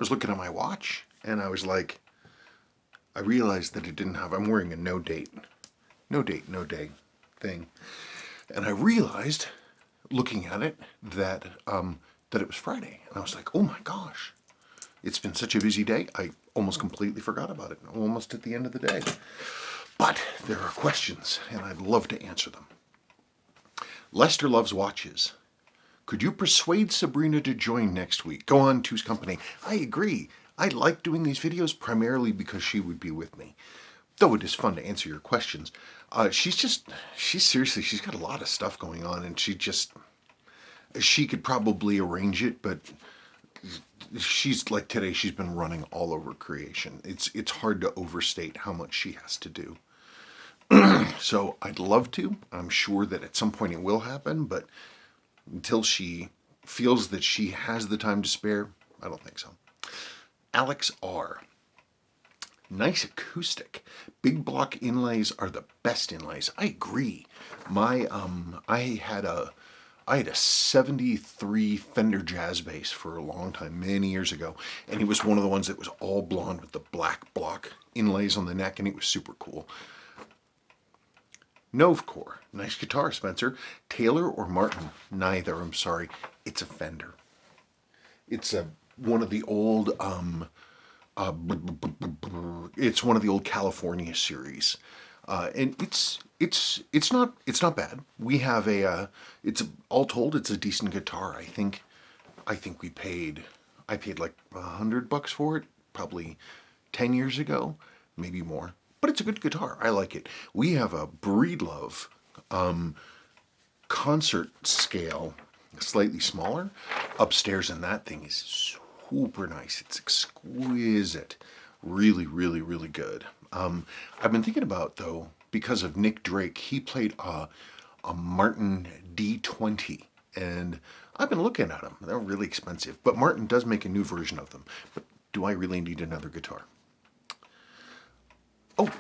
was looking at my watch and I was like, I realized that it didn't have, I'm wearing a no date, no day thing. And I realized, looking at it, that that it was Friday. And I was like, oh my gosh, it's been such a busy day. I almost completely forgot about it. Almost at the end of the day. But there are questions, and I'd love to answer them. Lester loves watches. Could you persuade Sabrina to join next week? Go on Two's Company. I agree. I like doing these videos primarily because she would be with me. Though it is fun to answer your questions. She's seriously, she's got a lot of stuff going on, and she could probably arrange it, but she's like today, she's been running all over creation. It's hard to overstate how much she has to do. So I'd love to. I'm sure that at some point it will happen, but until she feels that she has the time to spare, I don't think so. Alex R. Nice acoustic. Big block inlays are the best inlays. I agree. I had a 73 Fender Jazz bass for a long time, many years ago, and it was one of the ones that was all blonde with the black block inlays on the neck, and it was super cool. Novecore. Nice guitar, Spencer. Taylor or Martin? Neither, I'm sorry. It's a Fender. It's one of the old it's one of the old California series, and it's not bad. We have all told, it's a decent guitar. I think I paid like $100 for it, probably 10 years ago, maybe more. But it's a good guitar. I like it. We have a Breedlove concert scale, slightly smaller, upstairs, and that thing is super nice. It's exquisite. Really, really, really good. I've been thinking about, though, because of Nick Drake, he played a Martin D20, and I've been looking at them. They're really expensive, but Martin does make a new version of them. But do I really need another guitar? Oh,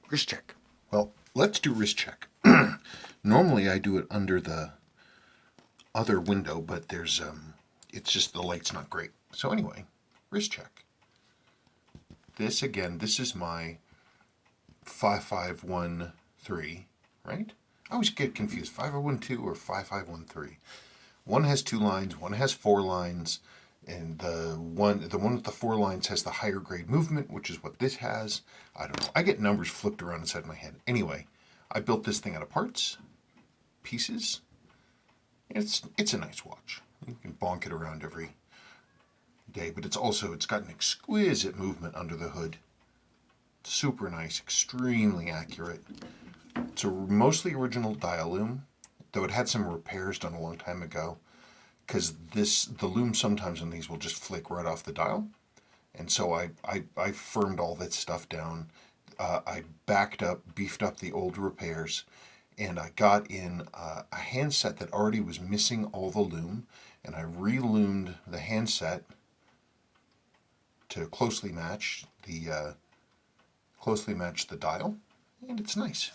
wrist check. Well, let's do wrist check. Normally I do it under the other window, but there's it's just the light's not great. So anyway, wrist check. This is my 5513, right? I always get confused, 5012 or 5513. One has 2 lines, one has 4 lines, and the one with the 4 lines has the higher grade movement, which is what this has. I don't know. I get numbers flipped around inside my head. Anyway, I built this thing out of parts, pieces. It's a nice watch. You can bonk it around every day, but it's got an exquisite movement under the hood. Super nice, extremely accurate. It's a mostly original dial loom, though it had some repairs done a long time ago, because the loom sometimes on these will just flake right off the dial, and so I firmed all that stuff down. I beefed up the old repairs, and I got in a handset that already was missing all the loom, and I re-loomed the handset to closely match the dial, and it's nice.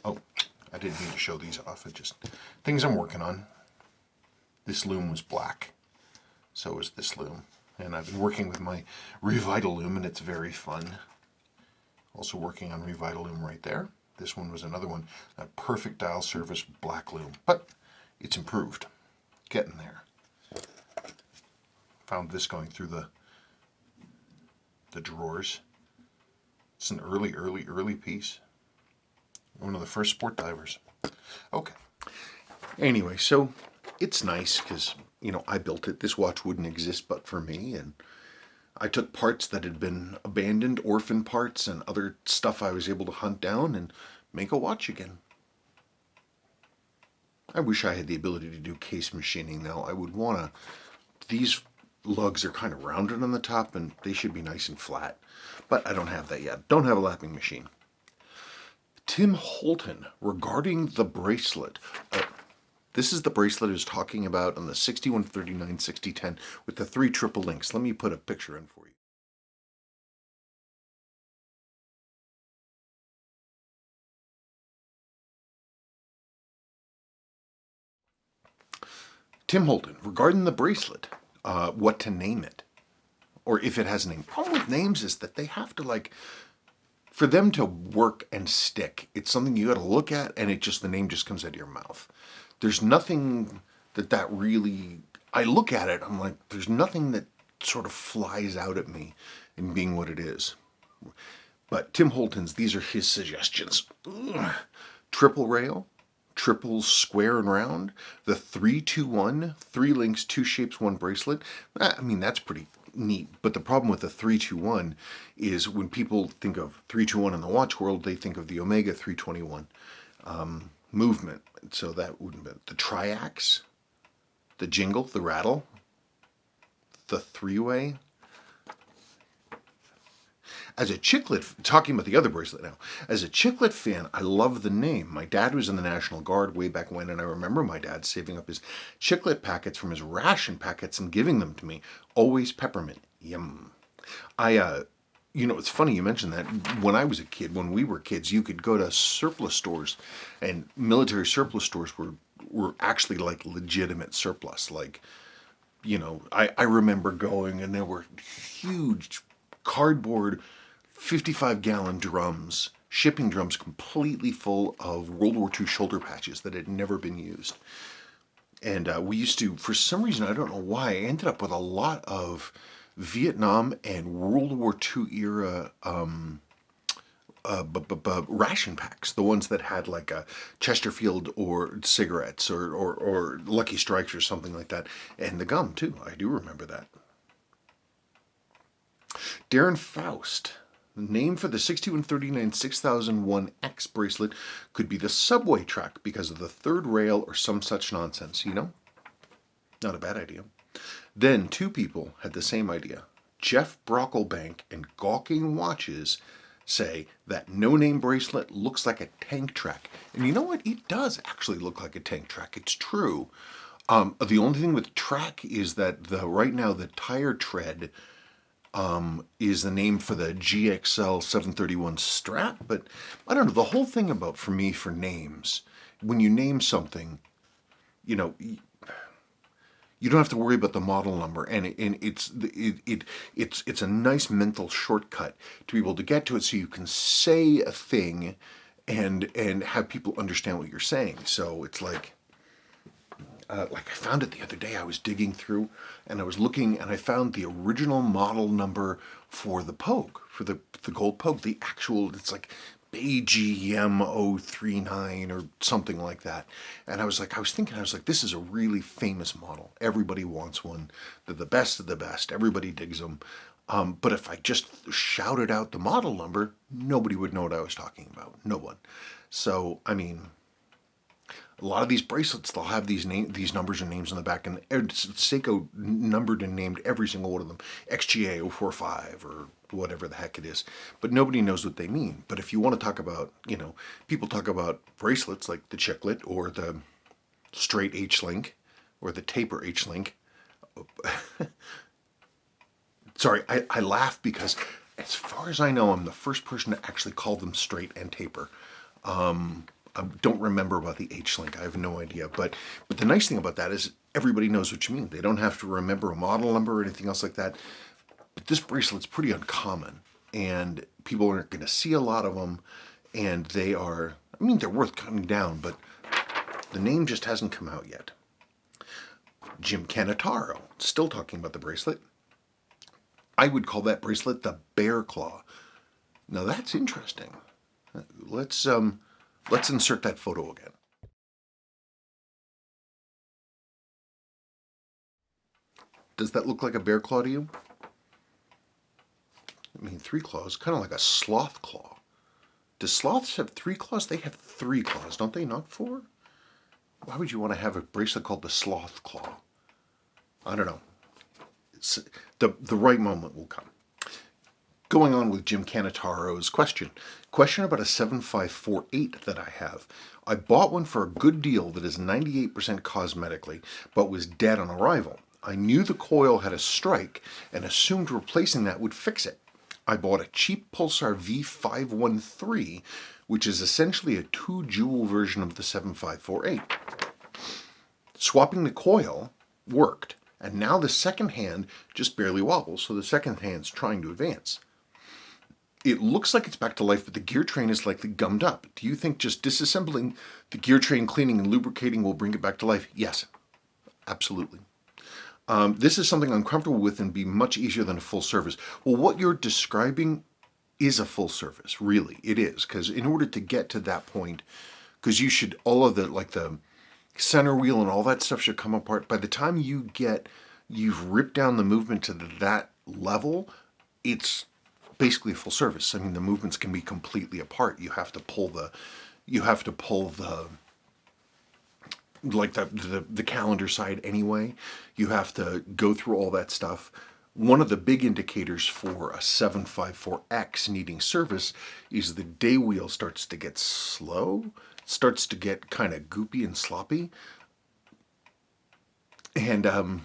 Oh, I didn't mean to show these off. It just things I'm working on. This loom was black, so is this loom, and I've been working with my Revital loom, and it's very fun. Also working on Revital loom right there. This one was another one, a perfect dial service black loom, but it's improved. Getting there. Found this going through the drawers. It's an early piece. One of the first sport divers. Okay. Anyway, so it's nice because, I built it. This watch wouldn't exist but for me, and I took parts that had been abandoned, orphan parts, and other stuff I was able to hunt down and make a watch again. I wish I had the ability to do case machining now. I would want to. These lugs are kind of rounded on the top, and they should be nice and flat. But I don't have that yet. Don't have a lapping machine. Tim Holton, regarding the bracelet. This is the bracelet I was talking about on the 6139 6010 with the 3 triple links. Let me put a picture in for you. Tim Holton, regarding the bracelet, what to name it. or if it has a name. Problem with names is that they have to like, for them to work and stick, it's something you got to look at, and the name just comes out of your mouth. There's nothing that really, I look at it, I'm like, there's nothing that sort of flies out at me in being what it is. But Tim Holton's, these are his suggestions. Ugh. Triple rail, triple square and round, the 321, 3 links, 2 shapes, 1 bracelet. I mean, that's pretty neat. But the problem with the 321 is when people think of 321 in the watch world, they think of the Omega 321 movement. So that wouldn't be the triax, the jingle, the rattle, the 3-way. As a chiclet, talking about the other bracelet now, as a chiclet fan, I love the name. My dad was in the National Guard way back when, and I remember my dad saving up his chiclet packets from his ration packets and giving them to me. Always peppermint. Yum. It's funny you mentioned that. When I was a kid, when we were kids, you could go to surplus stores, and military surplus stores were actually like legitimate surplus. Like, I remember going, and there were huge cardboard 55-gallon drums, shipping drums completely full of World War II shoulder patches that had never been used. And we used to, for some reason, I don't know why, I ended up with a lot of Vietnam and World War II era ration packs, the ones that had like a Chesterfield or cigarettes or Lucky Strikes or something like that. And the gum, too. I do remember that. Darren Faust. The name for the 6139 6001X bracelet could be the subway track because of the third rail or some such nonsense, Not a bad idea. Then 2 people had the same idea. Jeff Brocklebank and Gawking Watches say that no-name bracelet looks like a tank track. And you know what? It does actually look like a tank track. It's true. The only thing with track is that right now the tire tread is the name for the GXL 731 strap, but I don't know, the whole thing for names, when you name something, you don't have to worry about the model number, and it's a nice mental shortcut to be able to get to it, so you can say a thing and have people understand what you're saying. So it's like I found it the other day. I was digging through and I was looking, and I found the original model number for the Pogue, for the gold Pogue, the actual, it's like BGM 039 or something like that. And I was thinking, this is a really famous model. Everybody wants one. They're the best of the best. Everybody digs them. But if I just shouted out the model number, nobody would know what I was talking about. No one. So, I mean, a lot of these bracelets, they'll have these numbers and names on the back, and Seiko numbered and named every single one of them, XGA 045 or whatever the heck it is, but nobody knows what they mean. But if you want to talk about, people talk about bracelets like the chiclet or the straight H-link or the taper H-link. Sorry, I laugh because as far as I know, I'm the first person to actually call them straight and taper. I don't remember about the H-link. I have no idea. But the nice thing about that is everybody knows what you mean. They don't have to remember a model number or anything else like that. But this bracelet's pretty uncommon, and people aren't going to see a lot of them. And they're worth cutting down, but the name just hasn't come out yet. Jim Canataro, still talking about the bracelet. I would call that bracelet the bear claw. Now that's interesting. Let's insert that photo again. Does that look like a bear claw to you? I mean, 3 claws, kind of like a sloth claw. Do sloths have 3 claws? They have 3 claws, don't they? Not 4? Why would you want to have a bracelet called the sloth claw? I don't know. The right moment will come. Going on with Jim Canataro's question about a 7548 that I have. I bought one for a good deal that is 98% cosmetically, but was dead on arrival. I knew the coil had a strike and assumed replacing that would fix it. I bought a cheap Pulsar V513, which is essentially a 2-jewel version of the 7548. Swapping the coil worked, And now the second hand just barely wobbles, so the second hand's trying to advance. It looks like it's back to life, but the gear train is likely gummed up. Do you think just disassembling the gear train, cleaning and lubricating will bring it back to life? Yes, absolutely. This is something I'm comfortable with and be much easier than a full service. Well, what you're describing is a full service, really. It is, because in order to get to that point, because you should, all of the, like the center wheel and all that stuff should come apart. By the time you've ripped down the movement to that level, it's basically a full service. I mean, the movements can be completely apart. You have to pull the like the calendar side anyway. You have to go through all that stuff. One of the big indicators for a 754X needing service is the day wheel starts to get slow, starts to get kind of goopy and sloppy. And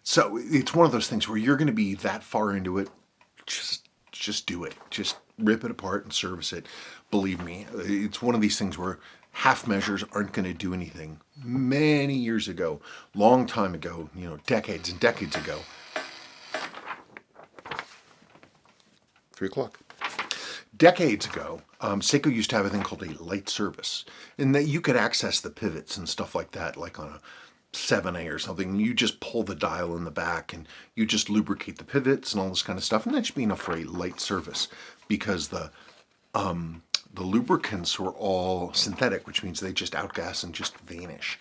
so it's one of those things where you're going to be that far into it, just do it. Just rip it apart and service it. Believe me, it's one of these things where half measures aren't going to do anything. Many years ago, long time ago, decades and decades ago. 3 o'clock. Decades ago, Seiko used to have a thing called a light service, and that you could access the pivots and stuff like that, like on a 7A or something. You just pull the dial in the back and you just lubricate the pivots and all this kind of stuff, and that should be enough for a light service, because the lubricants were all synthetic, which means they just outgas and just vanish.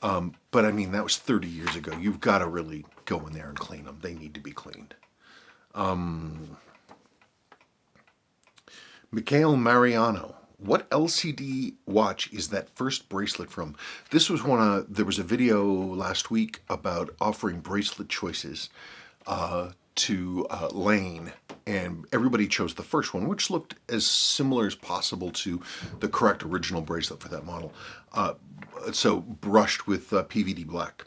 But I mean, that was 30 years ago. You've got to really go in there and clean them. They need to be cleaned. Mikhail Mariano, what LCD watch is that first bracelet from? This was there was a video last week about offering bracelet choices to Lane, and everybody chose the first one, which looked as similar as possible to the correct original bracelet for that model. So brushed with PVD black.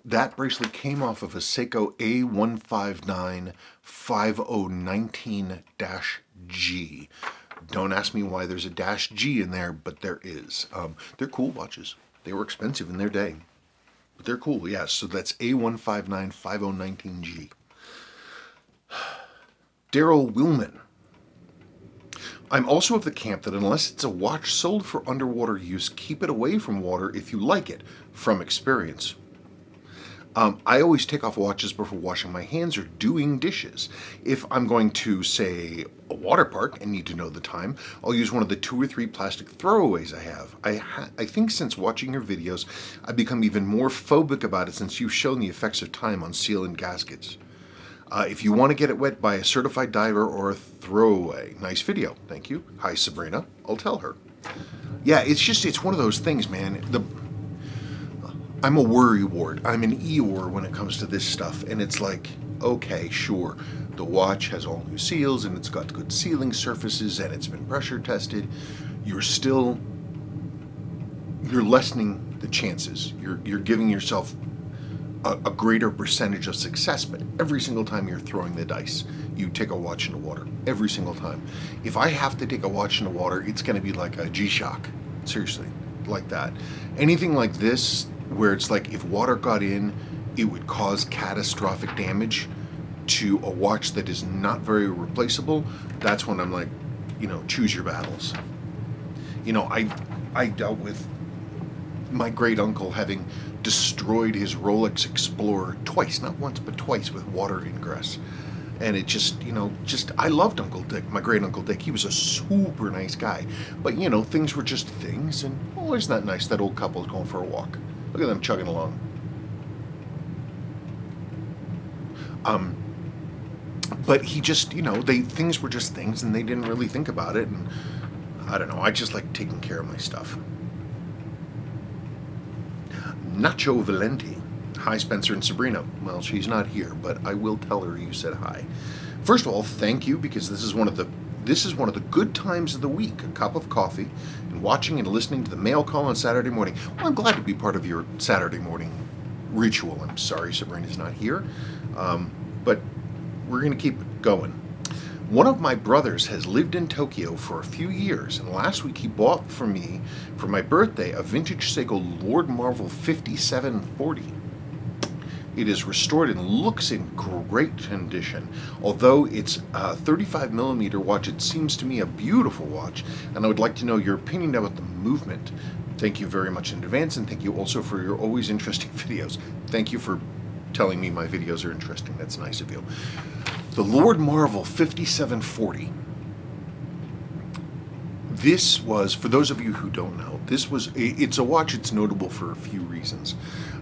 That bracelet came off of a Seiko A159-5019-G. Don't ask me why there's a -G in there, but there is. They're cool watches. They were expensive in their day, but they're cool. Yeah, so that's A159-5019-G. Daryl Willman. I'm also of the camp that unless it's a watch sold for underwater use, keep it away from water if you like it, from experience. I always take off watches before washing my hands or doing dishes. If I'm going to, say, a water park and need to know the time, I'll use one of the 2 or 3 plastic throwaways I have. I think since watching your videos, I've become even more phobic about it since you've shown the effects of time on seal and gaskets. If you want to get it wet, buy a certified diver or a throwaway. Nice video. Thank you. Hi, Sabrina. I'll tell her. Yeah, it's one of those things, man. I'm a worrywart. I'm an Eeyore when it comes to this stuff. And it's like, okay, sure. The watch has all new seals and it's got good sealing surfaces and it's been pressure tested. You're lessening the chances. You're giving yourself a greater percentage of success, but every single time you're throwing the dice, you take a watch into water. Every single time. If I have to take a watch into water, it's going to be like a G-Shock. Seriously, like that. Anything like this, where it's like if water got in, it would cause catastrophic damage to a watch that is not very replaceable, that's when I'm like, choose your battles. I dealt with my great uncle having destroyed his Rolex Explorer twice, not once, but twice, with water ingress. And it just, I loved Uncle Dick, my great Uncle Dick. He was a super nice guy. But, things were just things, and isn't that nice, that old couple's going for a walk. Look at them chugging along. But he just, things were just things, and they didn't really think about it, and I don't know, I just like taking care of my stuff. Nacho Valenti. Hi, Spencer and Sabrina. Well, she's not here, but I will tell her you said hi. First of all, thank you, because this is one of the good times of the week. A cup of coffee and watching and listening to the mail call on Saturday morning. Well, I'm glad to be part of your Saturday morning ritual. I'm sorry Sabrina's not here, but we're going to keep it going. One of my brothers has lived in Tokyo for a few years, and last week he bought for me, for my birthday, a vintage Seiko Lord Marvel 5740. It is restored and looks in great condition. Although it's a 35mm watch, it seems to me a beautiful watch, and I would like to know your opinion about the movement. Thank you very much in advance, and thank you also for your always interesting videos. Thank you for telling me my videos are interesting. That's nice of you. The Lord Marvel 5740. This was, for those of you who don't know, it's a watch. It's notable for a few reasons.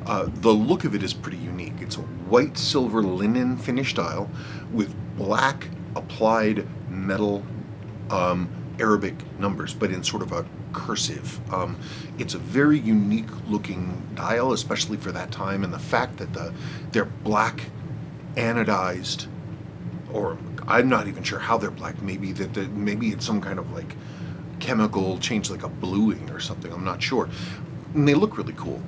The look of it is pretty unique. It's a white silver linen finished dial with black applied metal Arabic numbers, but in sort of a cursive. It's a very unique looking dial, especially for that time, and the fact that they're black anodized, or I'm not even sure how they're black. Maybe maybe it's some kind of like chemical change, like a bluing or something. I'm not sure. And they look really cool.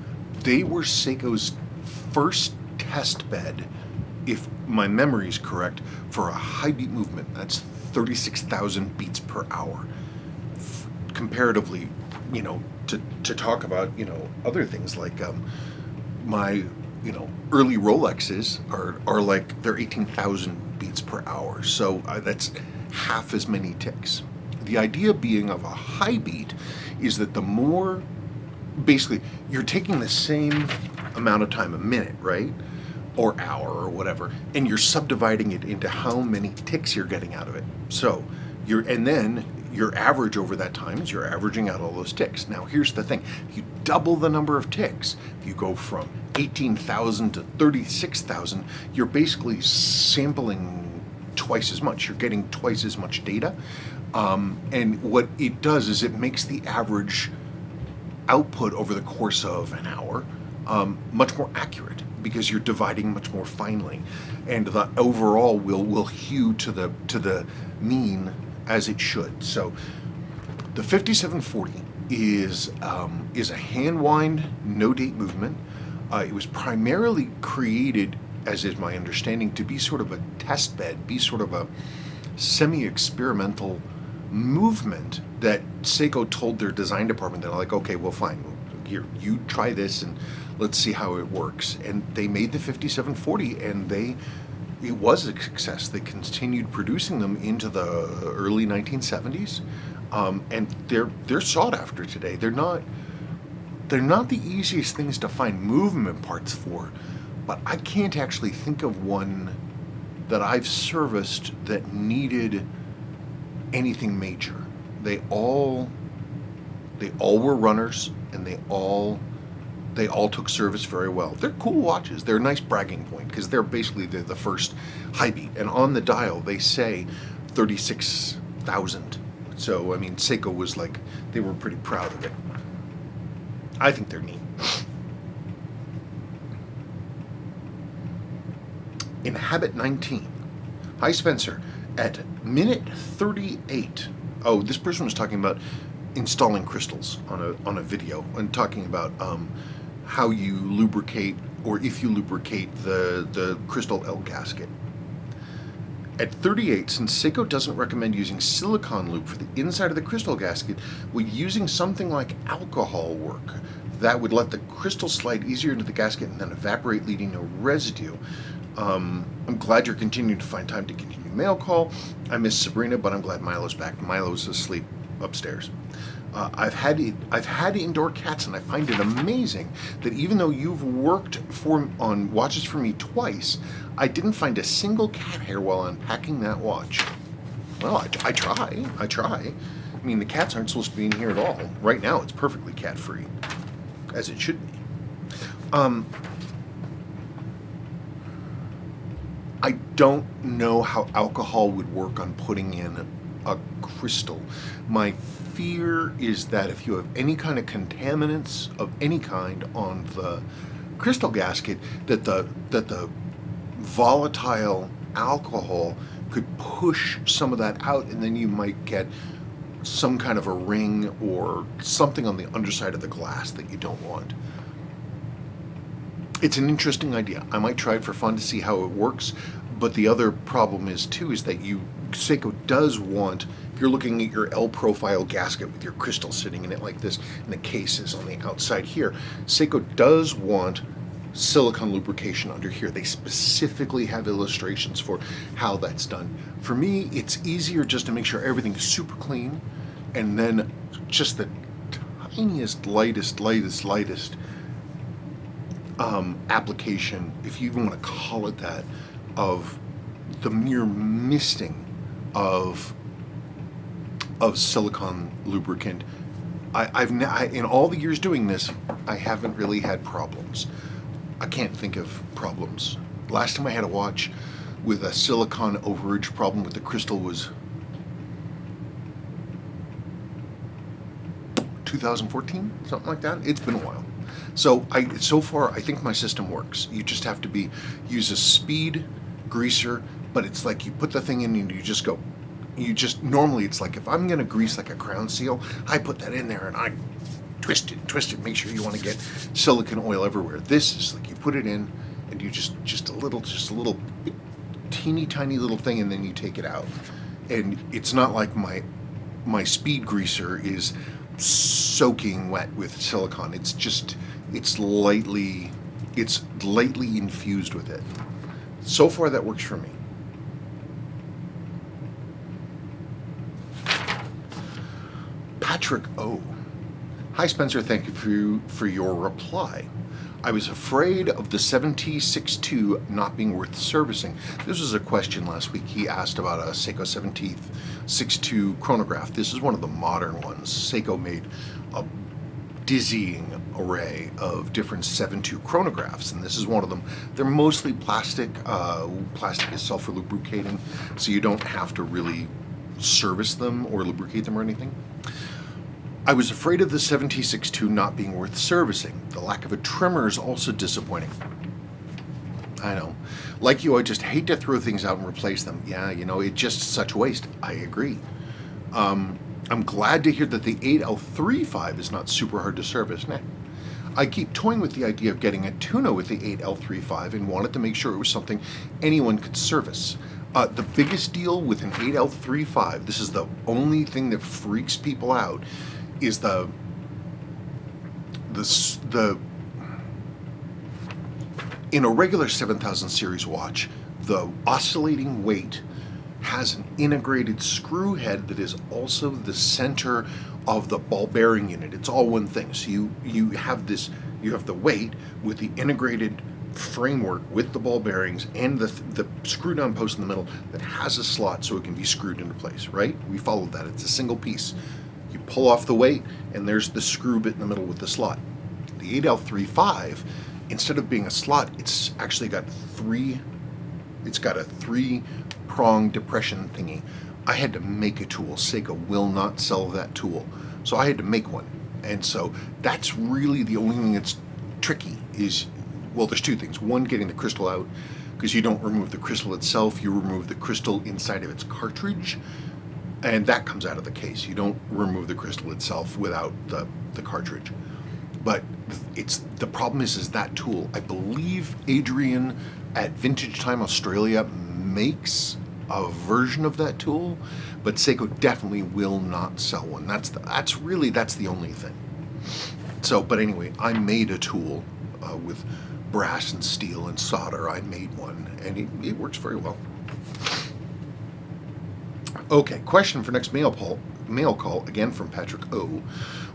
They were Seiko's first test bed, if my memory is correct, for a high beat movement. That's 36,000 beats per hour. Comparatively, to talk about, other things like my, early Rolexes are like, they're 18,000 beats per hour. So that's half as many ticks. The idea being of a high beat is that the more, basically, you're taking the same amount of time, a minute, right? Or hour or whatever, and you're subdividing it into how many ticks you're getting out of it. So and then your average over that time is you're averaging out all those ticks. Now here's the thing, if you double the number of ticks, if you go from 18,000 to 36,000, you're basically sampling twice as much. You're getting twice as much data. And what it does is it makes the average output over the course of an hour much more accurate, because you're dividing much more finely, and the overall will hew to the mean as it should. So the 5740 is a hand wind, no date movement. It was primarily created, as is my understanding, to be sort of a test bed, be sort of a semi-experimental movement that Seiko told their design department, they're like, okay, well, fine, here, you try this and let's see how it works. And they made the 5740, and it was a success. They continued producing them into the early 1970s, and they're sought after today. They're not the easiest things to find movement parts for, but I can't actually think of one that I've serviced that needed anything major. They all were runners, and they all took service very well. They're cool watches. They're a nice bragging point, because they're the first high beat, and on the dial they say 36,000. So I mean, Seiko was like, they were pretty proud of it. I think they're neat. In Habit 19, hi Spencer, at minute 38. Oh, this person was talking about installing crystals on a video, and talking about how you lubricate, or if you lubricate the crystal L gasket. At 38, since Seiko doesn't recommend using silicone lube for the inside of the crystal gasket, would using something like alcohol work? That would let the crystal slide easier into the gasket and then evaporate, leaving no residue. I'm glad you're continuing to find time to continue mail call. I miss Sabrina, but I'm glad Milo's back. Milo's asleep upstairs. I've had indoor cats, and I find it amazing that even though you've worked on watches for me twice, I didn't find a single cat hair while unpacking that watch. Well, I try. I mean, the cats aren't supposed to be in here at all. Right now, it's perfectly cat-free, as it should be. I don't know how alcohol would work on putting in a crystal. My fear is that if you have any kind of contaminants of any kind on the crystal gasket, that the volatile alcohol could push some of that out, and then you might get some kind of a ring or something on the underside of the glass that you don't want. It's an interesting idea. I might try it for fun to see how it works, but the other problem is that you Seiko does want, if you're looking at your L profile gasket with your crystal sitting in it like this, and the case is on the outside here, Seiko does want silicone lubrication under here. They specifically have illustrations for how that's done. For me, it's easier just to make sure everything's super clean, and then just the tiniest, lightest application, if you even want to call it that, of the mere misting of silicone lubricant. In all the years doing this, I haven't really had problems. I can't think of problems. Last time I had a watch with a silicone overage problem with the crystal was 2014, something like that. It's been a while. So far I think my system works. You just have to use a speed greaser, but it's like you put the thing in and you just go. Normally it's like if I'm gonna grease like a crown seal, I put that in there and I twist it, make sure you want to get silicone oil everywhere. This is like you put it in and you just a little teeny tiny little thing, and then you take it out. And it's not like my speed greaser is soaking wet with silicone. It's lightly infused with it. So far that works for me. Patrick O. Hi Spencer, thank you for your reply. I was afraid of the 7T62 not being worth servicing. This was a question last week. He asked about a Seiko 7T62 chronograph. This is one of the modern ones. Seiko made a dizzying array of different 7.2 chronographs, and this is one of them. They're mostly plastic. Plastic is self-lubricating, so you don't have to really service them or lubricate them or anything. I was afraid of the 7T62 not being worth servicing. The lack of a trimmer is also disappointing. I know. Like you, I just hate to throw things out and replace them. Yeah, it's just such a waste. I agree. I'm glad to hear that the 8L35 is not super hard to service. Nah. I keep toying with the idea of getting a tuner with the 8L35 and wanted to make sure it was something anyone could service. The biggest deal with an 8L35, this is the only thing that freaks people out, is the in a regular 7000 series watch, the oscillating weight has an integrated screw head that is also the center of the ball bearing unit. It's all one thing. So you have the weight with the integrated framework with the ball bearings and the screw down post in the middle that has a slot so it can be screwed into place, right? We followed that. It's a single piece. You pull off the weight and there's the screw bit in the middle with the slot. The 8L35, instead of being a slot, it's actually got a three-prong depression thingy. I had to make a tool. Seiko will not sell that tool. So I had to make one. And so that's really the only thing that's tricky is, well, there's two things. One, getting the crystal out, because you don't remove the crystal itself, you remove the crystal inside of its cartridge, and that comes out of the case. You don't remove the crystal itself without the cartridge. But the problem is that tool, I believe Adrian at Vintage Time Australia makes a version of that tool, but Seiko definitely will not sell one. That's the only thing. So, but anyway, I made a tool with brass and steel and solder. I made one, and it works very well. Okay, question for next mail call, again from Patrick O.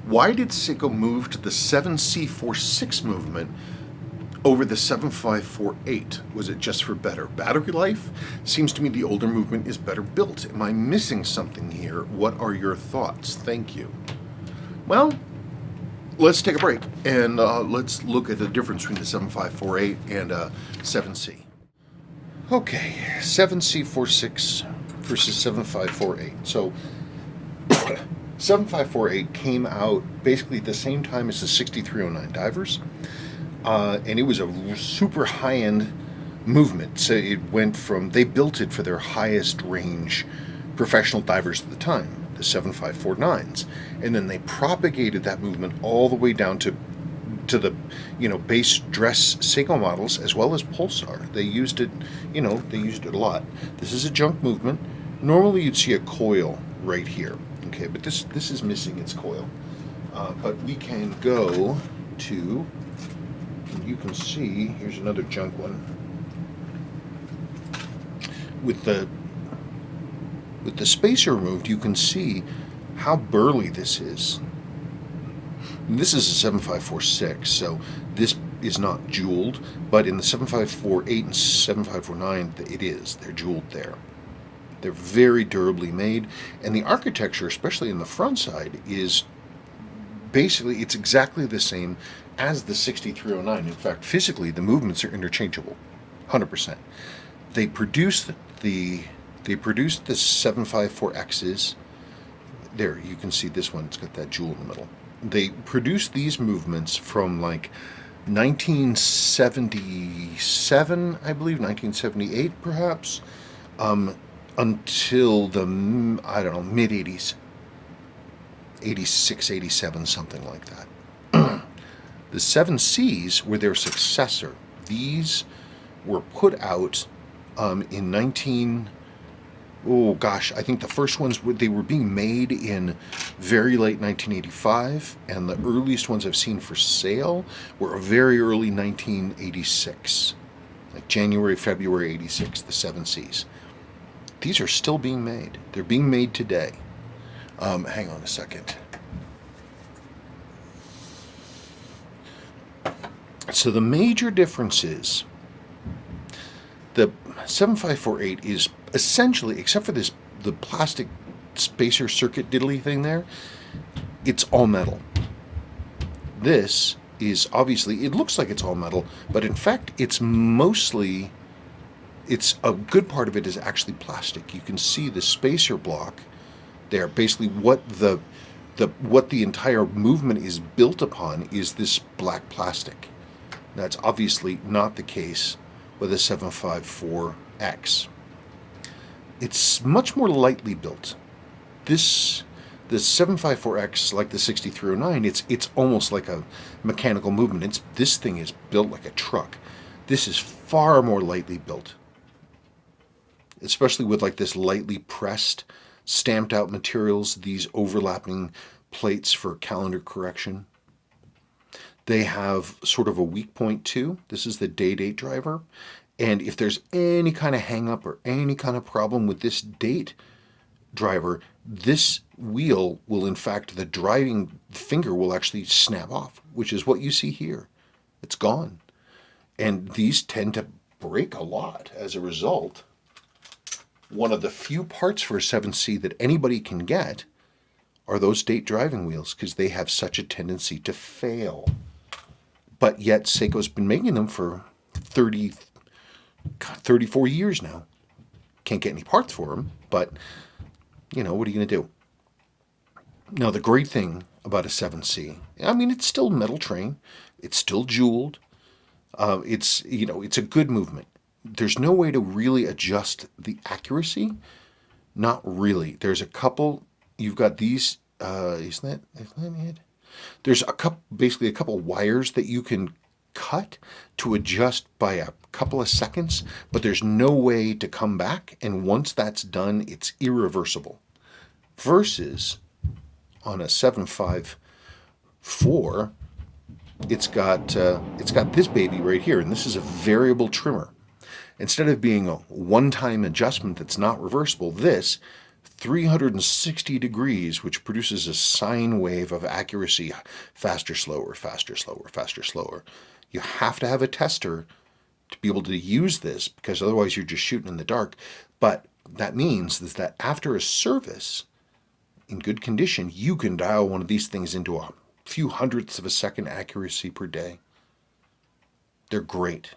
Why did Seiko move to the 7C46 movement over the 7548? Was it just for better battery life? Seems to me the older movement is better built. Am I missing something here? What are your thoughts? Thank you. Well, let's take a break and let's look at the difference between the 7548 and 7C. Okay, 7C46 versus 7548. So 7548 came out basically at the same time as the 6309 divers, and it was a super high-end movement. So it went from, they built it for their highest range professional divers at the time, the 7549s, and then they propagated that movement all the way down to the base dress Seiko models as well as Pulsar. They used it, they used it a lot. This is a junk movement. Normally you'd see a coil right here, okay, but this is missing its coil. But we can go to, you can see, here's another junk one. With the spacer removed, you can see how burly this is. And this is a 7546, so this is not jeweled, but in the 7548 and 7549, it is. They're jeweled there. They're very durably made, and the architecture, especially in the front side, is basically, it's exactly the same as the 6309. In fact, physically, the movements are interchangeable, 100%. They produced the 754Xs. There, you can see this one. It's got that jewel in the middle. They produced these movements from like 1977, I believe, 1978 perhaps, until the, I don't know, mid-80s. 86, 87, something like that. The 7Cs were their successor. These were put out in 19... Oh gosh, I think the first ones, they were being made in very late 1985, and the earliest ones I've seen for sale were very early 1986. Like January, February 86, the 7Cs. These are still being made. They're being made today. Hang on a second. So the major difference is the 7548 is essentially, except for the plastic spacer circuit diddly thing there, it's all metal. This is obviously, it looks like it's all metal, but in fact it's mostly, it's a good part of it is actually plastic. You can see the spacer block there. Basically what the entire movement is built upon is this black plastic. That's obviously not the case with a 754X. It's much more lightly built. The 754X, like the 6309, it's almost like a mechanical movement. This thing is built like a truck. This is far more lightly built, especially with like this lightly pressed, stamped out materials, these overlapping plates for calendar correction. They have sort of a weak point too. This is the date driver. And if there's any kind of hang up or any kind of problem with this date driver, this wheel will, in fact, the driving finger will actually snap off, which is what you see here. It's gone. And these tend to break a lot as a result. One of the few parts for a 7C that anybody can get are those date driving wheels, because they have such a tendency to fail. But yet Seiko's been making them for 34 years now. Can't get any parts for them, but, you know, what are you going to do? Now, the great thing about a 7C, I mean, it's still metal train. It's still jeweled. It's a good movement. There's no way to really adjust the accuracy. Not really. There's a couple, you've got these, isn't that it? There's basically a couple wires that you can cut to adjust by a couple of seconds, but there's no way to come back, and once that's done, it's irreversible. Versus on a 754, it's got this baby right here, and this is a variable trimmer. Instead of being a one-time adjustment that's not reversible, this 360 degrees, which produces a sine wave of accuracy, faster, slower, faster, slower, faster, slower. You have to have a tester to be able to use this, because otherwise you're just shooting in the dark. But that means is that after a service, in good condition, you can dial one of these things into a few hundredths of a second accuracy per day. They're great.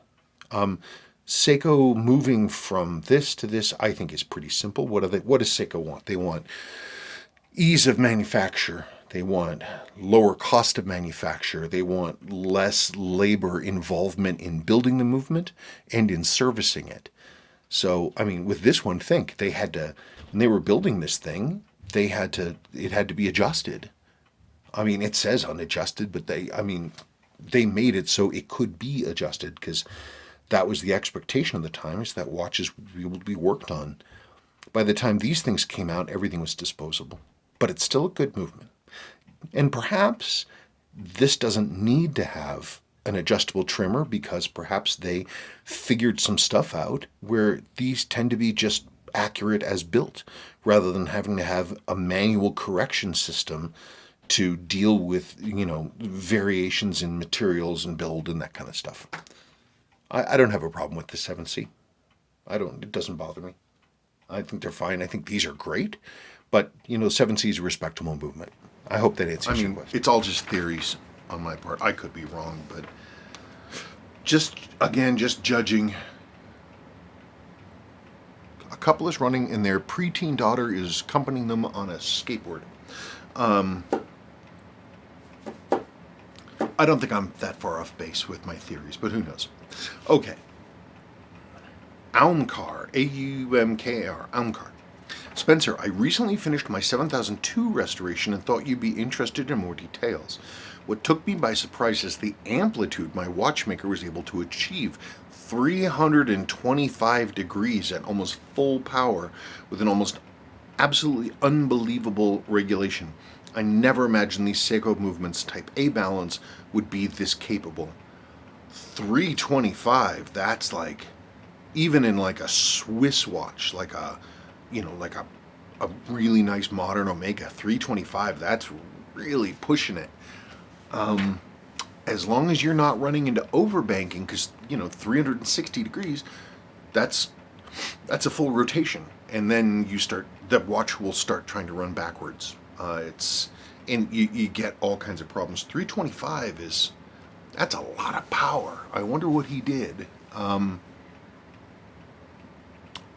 Seiko moving from this to this, I think, is pretty simple. What does Seiko want? They want ease of manufacture. They want lower cost of manufacture. They want less labor involvement in building the movement and in servicing it. So, I mean, with this one, think they had to, when they were building this thing, it had to be adjusted. I mean, it says unadjusted, but they made it so it could be adjusted, because that was the expectation of the time, is that watches would be able to be worked on. By the time these things came out, everything was disposable. But it's still a good movement. And perhaps this doesn't need to have an adjustable trimmer because perhaps they figured some stuff out where these tend to be just accurate as built rather than having to have a manual correction system to deal with, variations in materials and build and that kind of stuff. I don't have a problem with the 7C. It doesn't bother me. I think they're fine. I think these are great. But, 7C is a respectable movement. I hope that answers your question. It's all just theories on my part. I could be wrong, but just judging. A couple is running and their preteen daughter is accompanying them on a skateboard. I don't think I'm that far off base with my theories, but who knows? Okay. Aumkar, A-U-M-K-A-R, Aumkar. Spencer, I recently finished my 7002 restoration and thought you'd be interested in more details. What took me by surprise is the amplitude my watchmaker was able to achieve. 325 degrees at almost full power with an almost absolutely unbelievable regulation. I never imagined these Seiko movements type A balance would be this capable. 325, that's like, even in like a Swiss watch, like a really nice modern Omega, 325, that's really pushing it. As long as you're not running into overbanking, because 360 degrees, that's a full rotation, and then the watch will start trying to run backwards. And you get all kinds of problems. 325 that's a lot of power. I wonder what he did.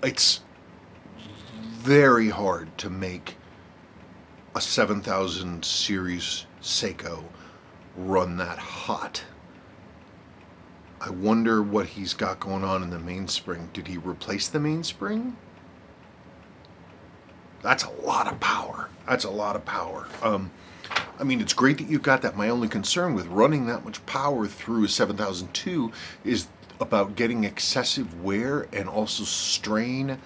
It's very hard to make a 7000 series Seiko run that hot. I wonder what he's got going on in the mainspring. Did he replace the mainspring? That's a lot of power. It's great that you got that. My only concern with running that much power through a 7002 is about getting excessive wear and also strain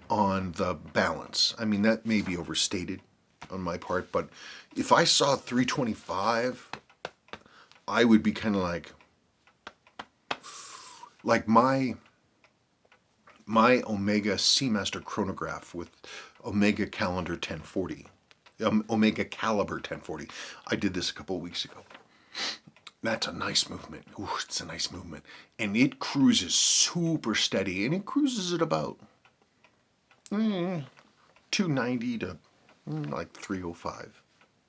on the balance. That may be overstated on my part, but if I saw 325, I would be kind of like my Omega Seamaster chronograph with Omega Calendar 1040, Omega Caliber 1040. I did this a couple of weeks ago. That's a nice movement. Ooh, it's a nice movement. And it cruises super steady, and it cruises at about 290 to like 305,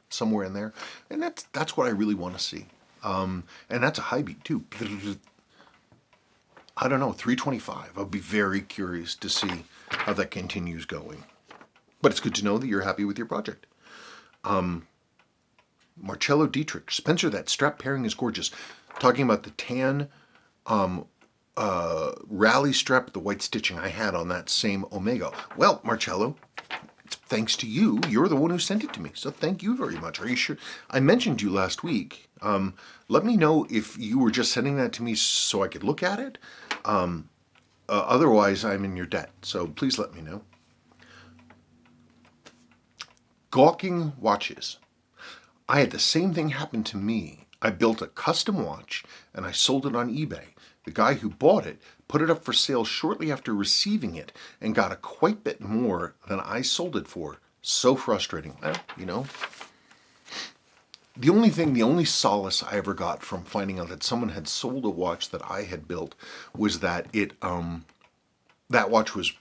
somewhere in there. And that's what I really want to see. And that's a high beat too. I don't know, 325. I'll be very curious to see how that continues going. But it's good to know that you're happy with your project. Marcello Dietrich. Spencer, that strap pairing is gorgeous. Talking about the tan rally strap with the white stitching I had on that same Omega. Well, Marcello, thanks to you. You're the one who sent it to me. So thank you very much. Are you sure? I mentioned you last week. Let me know if you were just sending that to me so I could look at it. Otherwise, I'm in your debt. So please let me know. Gawking watches. I had the same thing happen to me. I built a custom watch and I sold it on eBay. The guy who bought it put it up for sale shortly after receiving it and got a quite bit more than I sold it for. So frustrating. Well, the only solace I ever got from finding out that someone had sold a watch that I had built was that that watch was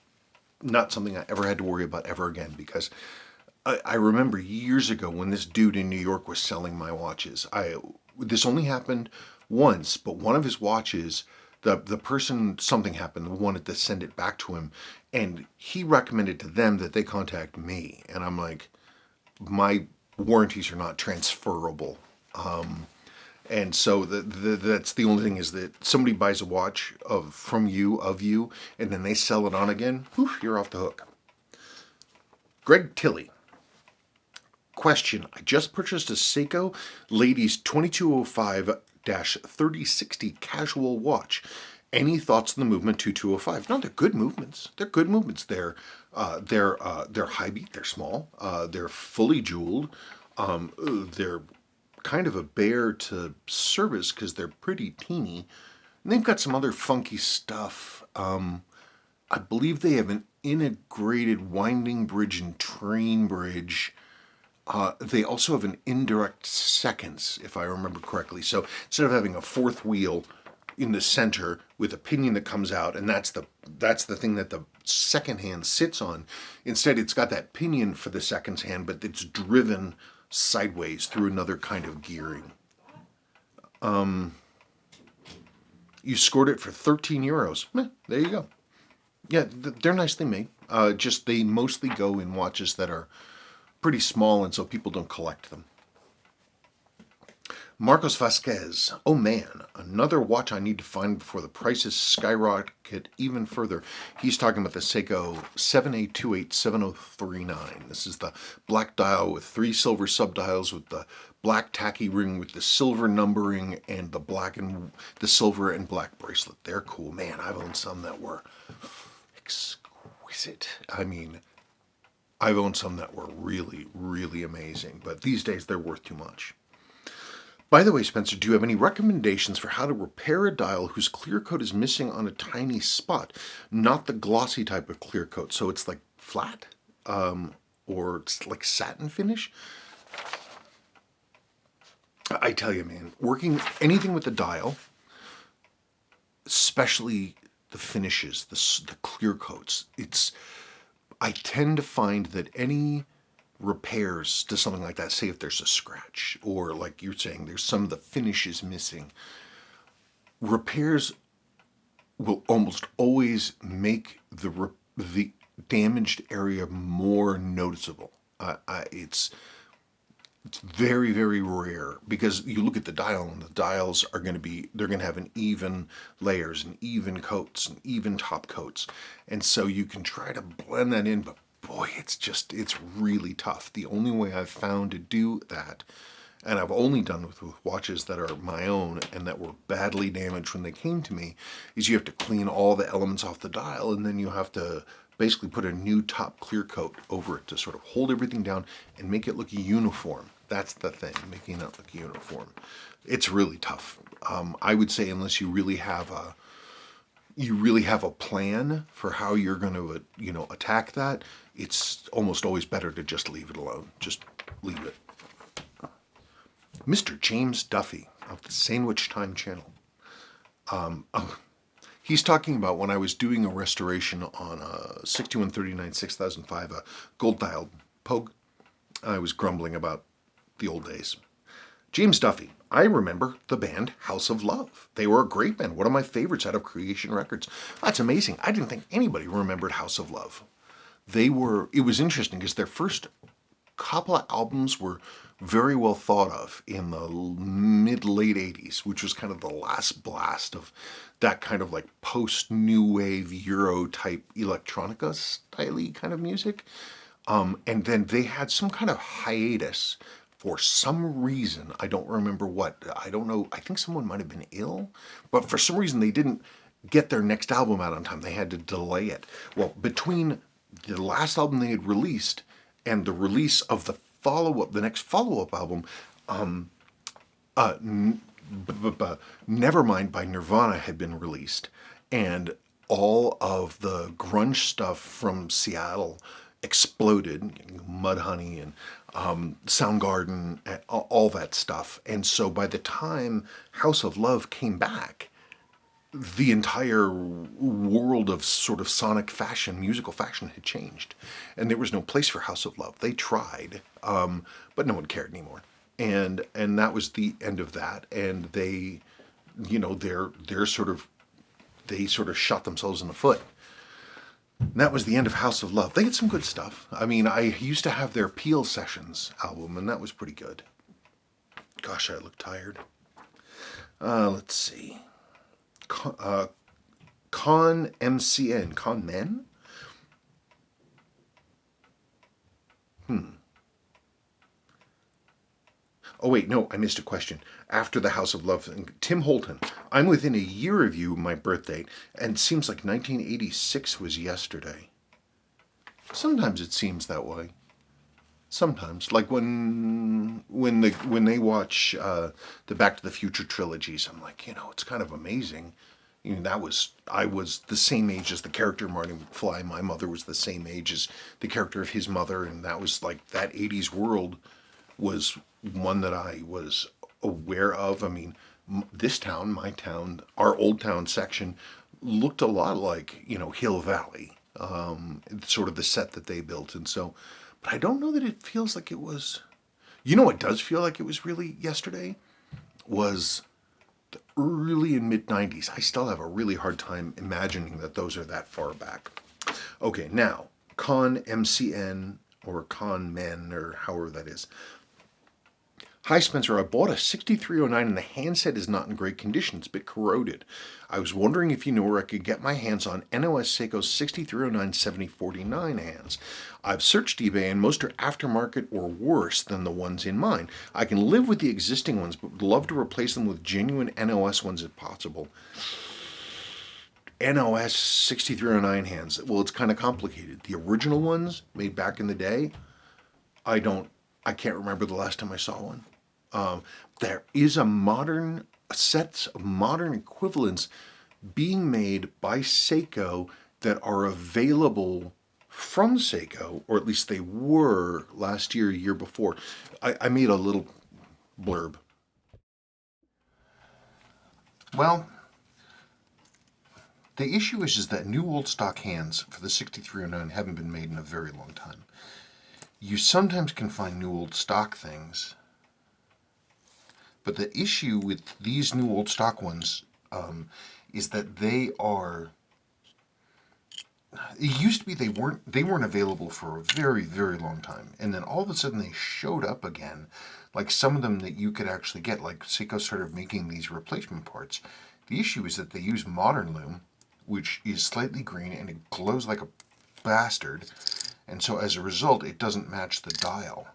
not something I ever had to worry about ever again, because I remember years ago when this dude in New York was selling my watches. This only happened once, but one of his watches, the person, something happened, wanted to send it back to him, and he recommended to them that they contact me. And I'm like, my warranties are not transferable. And so that's the only thing, is that somebody buys a watch from you, and then they sell it on again, whew, you're off the hook. Greg Tilley. Question. I just purchased a Seiko Ladies 2205-3060 casual watch Any thoughts on the movement 2205? No, they're good movements. They're good movements. They're high beat. They're small. They're fully jeweled. They're kind of a bear to service because they're pretty teeny. And they've got some other funky stuff. I believe they have an integrated winding bridge and train bridge. They also have an indirect seconds, if I remember correctly. So instead of having a fourth wheel in the center with a pinion that comes out, and that's the thing that the second hand sits on. Instead, it's got that pinion for the second hand, but it's driven sideways through another kind of gearing. You scored it for €13. There you go. Yeah, they're nicely made. Just they mostly go in watches that are pretty small, and so people don't collect them. Marcos Vasquez. Oh man, another watch I need to find before the prices skyrocket even further. He's talking about the Seiko 78287039. This is the black dial with 3 silver subdials with the black tacky ring with the silver numbering and the silver and black bracelet. They're cool. Man, I've owned some that were exquisite. I mean, I've owned some that were really, really amazing, but these days they're worth too much. By the way, Spencer, do you have any recommendations for how to repair a dial whose clear coat is missing on a tiny spot? Not the glossy type of clear coat, so it's like flat, or it's like satin finish. I tell you, man, working anything with the dial, especially the finishes, the clear coats, I tend to find that any repairs to something like that, say if there's a scratch or like you're saying there's some of the finishes missing, repairs will almost always make the damaged area more noticeable. It's very, very rare because you look at the dial and the dials are they're going to have an even layers and even coats and even top coats. And so you can try to blend that in, but boy, it's really tough. The only way I've found to do that, and I've only done with watches that are my own and that were badly damaged when they came to me, is you have to clean all the elements off the dial and then you have to basically put a new top clear coat over it to sort of hold everything down and make it look uniform. That's the thing, making it look uniform. It's really tough. I would say unless you really have a plan for how you're going to, attack that, it's almost always better to just leave it alone. Just leave it. Mr. James Duffy of the Sandwich Time channel. He's talking about when I was doing a restoration on a 6139 6005, a gold dialed Pogue. I was grumbling about the old days. James Duffy. I remember the band House of Love. They were a great band, one of my favorites out of Creation Records. That's amazing. I didn't think anybody remembered House of Love. It was interesting because their first couple of albums were very well thought of in the mid-late 80s, which was kind of the last blast of that kind of like post-new wave Euro type electronica style kind of music. And then they had some kind of hiatus for some reason. I don't remember what. I don't know. I think someone might have been ill, but for some reason they didn't get their next album out on time. They had to delay it. Well, between the last album they had released and the release of the next follow-up album, Nevermind by Nirvana had been released, and all of the grunge stuff from Seattle exploded. Mudhoney and Soundgarden, and all that stuff. And so by the time House of Love came back, the entire world of sort of sonic fashion, musical fashion had changed. And there was no place for House of Love. They tried, but no one cared anymore. And that was the end of that. And they, they sort of shot themselves in the foot. And that was the end of House of Love. They had some good stuff. I mean, I used to have their Peel Sessions album, and that was pretty good. Gosh, I look tired. Let's see. Con MCN. Con Men? Oh wait, no, I missed a question. After the House of Love, Tim Holton. I'm within a year of you, my birthday, and it seems like 1986 was yesterday. Sometimes it seems that way. Sometimes, like when they watch the Back to the Future trilogies, I'm like, it's kind of amazing. I was the same age as the character Marty McFly. My mother was the same age as the character of his mother, and that was like that '80s world was one that I was aware of. I mean, this town, my town, our old town section looked a lot like, Hill Valley, sort of the set that they built. And so, but I don't know that it feels like it was, what does feel like it was really yesterday was the early and mid 90s. I still have a really hard time imagining that those are that far back. Okay, now, Con MCN or Con Men or however that is. Hi Spencer, I bought a 6309 and the handset is not in great condition. It's a bit corroded. I was wondering if you know where I could get my hands on NOS Seiko 6309 7049 hands. I've searched eBay and most are aftermarket or worse than the ones in mine. I can live with the existing ones but would love to replace them with genuine NOS ones if possible. NOS 6309 hands. Well, it's kind of complicated. The original ones made back in the day, I can't remember the last time I saw one. There is a sets of modern equivalents being made by Seiko that are available from Seiko, or at least they were last year, year before. I made a little blurb. Well, the issue is that new old stock hands for the 6309 haven't been made in a very long time. You sometimes can find new old stock things, but the issue with these new old stock ones is that they are. It used to be they weren't available for a very, very long time, and then all of a sudden they showed up again. Like some of them that you could actually get, like Seiko started making these replacement parts. The issue is that they use modern loom, which is slightly green and it glows like a bastard, and so as a result it doesn't match the dial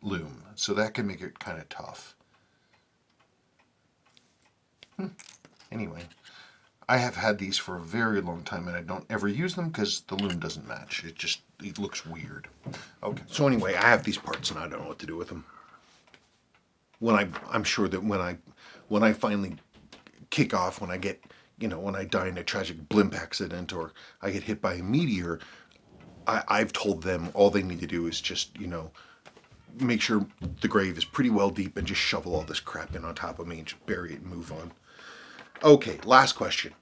loom, so that can make it kind of tough. Anyway, I have had these for a very long time and I don't ever use them because the loom doesn't match. It looks weird. Okay, so anyway, I have these parts and I don't know what to do with them. I'm sure that when I finally kick off, when I get, when I die in a tragic blimp accident or I get hit by a meteor, I've told them all they need to do is just, make sure the grave is pretty well deep and just shovel all this crap in on top of me and just bury it and move on. Okay, last question.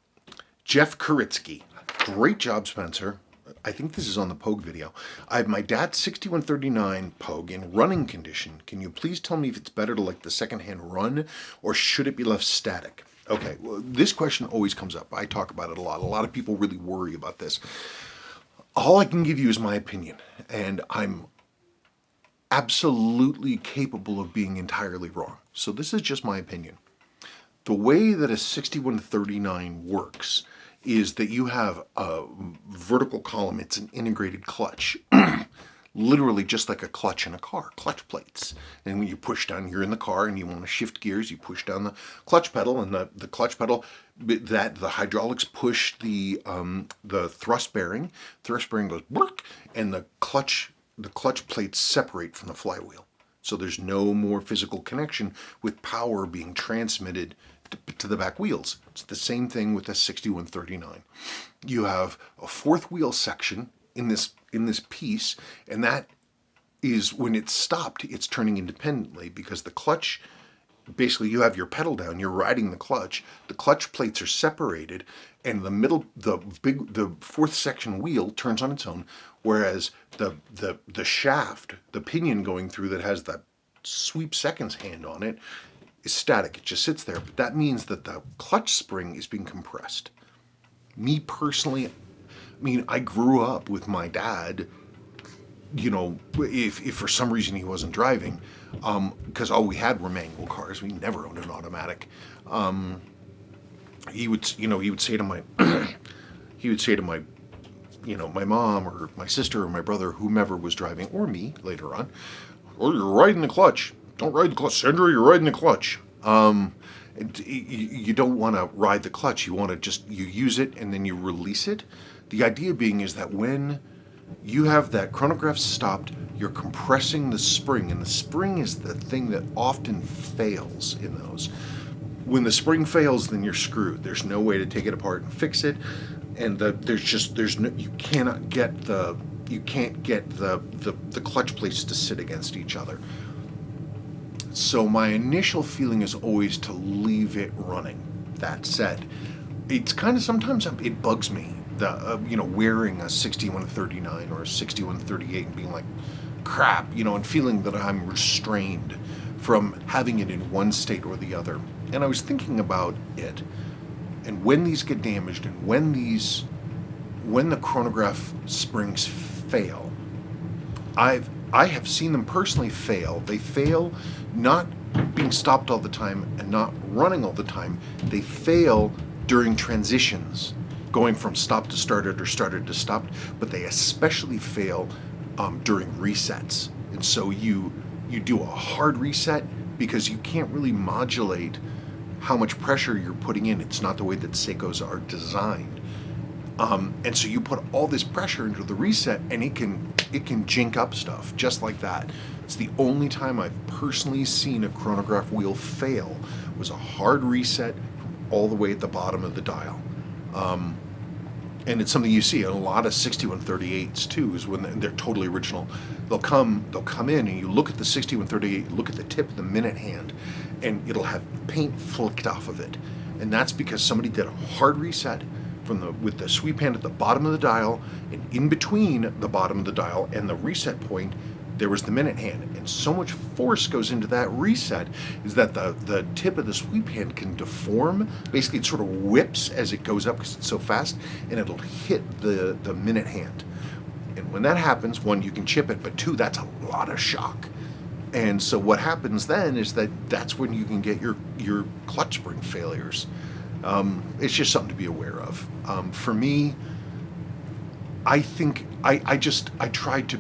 Jeff Kuritsky. Great job, Spencer. I think this is on the Pogue video. I have my dad's 6139 Pogue in running condition. Can you please tell me if it's better to like the secondhand run or should it be left static? Okay, well, this question always comes up. I talk about it a lot. A lot of people really worry about this. All I can give you is my opinion, and I'm absolutely capable of being entirely wrong. So this is just my opinion. The way that a 6139 works is that you have a vertical column. It's an integrated clutch. Literally just like a clutch in a car, clutch plates. And when you push down, you're in the car and you want to shift gears, you push down the clutch pedal, and the clutch pedal, that the hydraulics push the thrust bearing. Thrust bearing goes work, and the clutch plates separate from the flywheel. So there's no more physical connection with power being transmitted to the back wheels. It's the same thing with a 6139. You have a fourth wheel section in this piece, and that is when it's stopped, it's turning independently because the clutch, basically you have your pedal down, you're riding the clutch plates are separated, and the fourth section wheel turns on its own, whereas the shaft, the pinion going through that has that sweep seconds hand on it, is static. It just sits there, but that means that the clutch spring is being compressed. Me personally, I grew up with my dad, if for some reason he wasn't driving, because all we had were manual cars. We never owned an automatic. He would say to my, my mom or my sister or my brother, whomever was driving, or me later on, "Oh, you're riding the clutch." Don't ride the clutch, Sandra. You're riding the clutch. You don't want to ride the clutch. You want to you use it and then you release it. The idea being is that when you have that chronograph stopped, you're compressing the spring, and the spring is the thing that often fails in those. When the spring fails, then you're screwed. There's no way to take it apart and fix it, and you can't get the clutch plates to sit against each other. So my initial feeling is always to leave it running. That said, it's kind of sometimes it bugs me wearing a 6139 or a 6138 and being like, crap, and feeling that I'm restrained from having it in one state or the other. And I was thinking about it, and when these get damaged, and when the chronograph springs fail, I have seen them personally fail. They fail not being stopped all the time and not running all the time. They fail during transitions, going from stop to started or started to stopped, but they especially fail during resets. And so you do a hard reset because you can't really modulate how much pressure you're putting in. It's not the way that Seikos are designed. And so you put all this pressure into the reset, and it can jink up stuff just like that. It's the only time I've personally seen a chronograph wheel fail was a hard reset all the way at the bottom of the dial. And it's something you see in a lot of 6138s too, is when they're totally original. They'll come in and you look at the 6138, look at the tip of the minute hand, and it'll have paint flicked off of it. And that's because somebody did a hard reset with the sweep hand at the bottom of the dial, and in between the bottom of the dial and the reset point, there was the minute hand. And so much force goes into that reset is that the tip of the sweep hand can deform. Basically, it sort of whips as it goes up because it's so fast, and it'll hit the minute hand. And when that happens, one, you can chip it, but two, that's a lot of shock. And so what happens then is that's when you can get your clutch spring failures. It's just something to be aware of. For me, I think I try to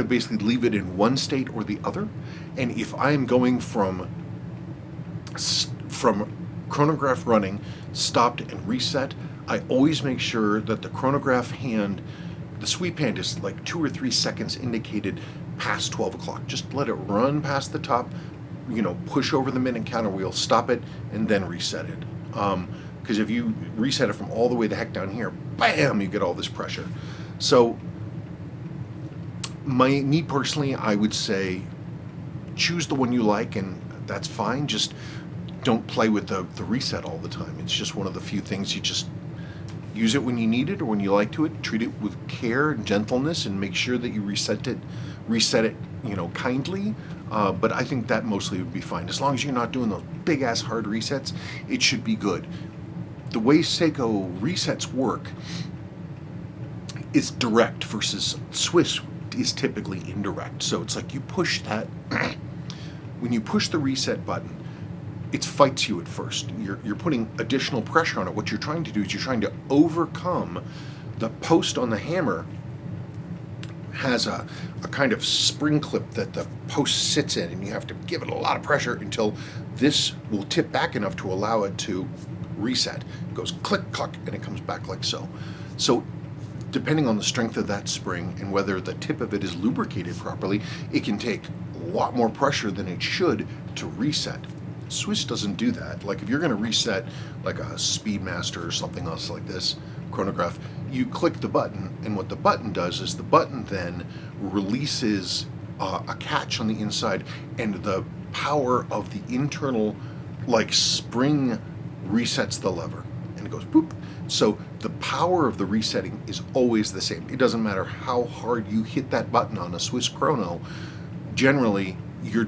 basically leave it in one state or the other. And if I am going from chronograph running, stopped and reset, I always make sure that the chronograph hand, the sweep hand, is like 2 or 3 seconds indicated past 12 o'clock. Just let it run past the top, push over the minute counter wheel, stop it, and then reset it. Because if you reset it from all the way the heck down here, bam, you get all this pressure. So me personally, I would say choose the one you like, and that's fine. Just don't play with the reset all the time. It's just one of the few things you just use it when you need it or when you like to it. Treat it with care and gentleness, and make sure that you reset it kindly. But I think that mostly would be fine. As long as you're not doing those big ass hard resets, it should be good. The way Seiko resets work is direct versus Swiss is typically indirect. So it's like you push that, when you push the reset button, it fights you at first. You're putting additional pressure on it. What you're trying to do is you're trying to overcome the post on the hammer has a kind of spring clip that the post sits in, and you have to give it a lot of pressure until this will tip back enough to allow it to reset. It goes click, cluck, and it comes back like so. So depending on the strength of that spring and whether the tip of it is lubricated properly, it can take a lot more pressure than it should to reset. Swiss doesn't do that. Like if you're going to reset like a Speedmaster or something else like this, chronograph, you click the button, and what the button does is the button then releases a catch on the inside, and the power of the internal spring resets the lever, and it goes boop. So the power of the resetting is always the same. It doesn't matter how hard you hit that button on a Swiss chrono. Generally, you're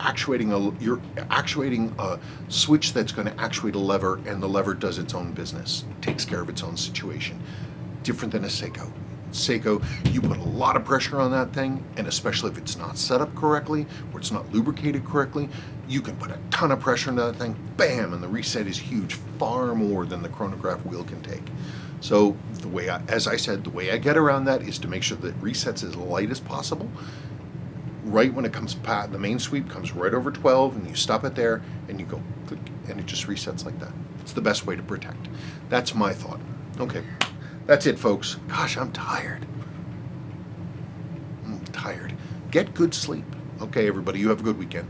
actuating a switch that's going to actuate a lever, and the lever does its own business, takes care of its own situation. Different than a Seiko. Seiko, you put a lot of pressure on that thing, and especially if it's not set up correctly or it's not lubricated correctly, you can put a ton of pressure into that thing, bam, and the reset is huge, far more than the chronograph wheel can take. So the way I get around that is to make sure that resets as light as possible. right when it comes past, the main sweep comes right over 12, and you stop it there, and you go click, and it just resets like that. It's the best way to protect. That's my thought. Okay, that's it, folks. Gosh, I'm tired. I'm tired. Get good sleep. Okay, everybody, you have a good weekend.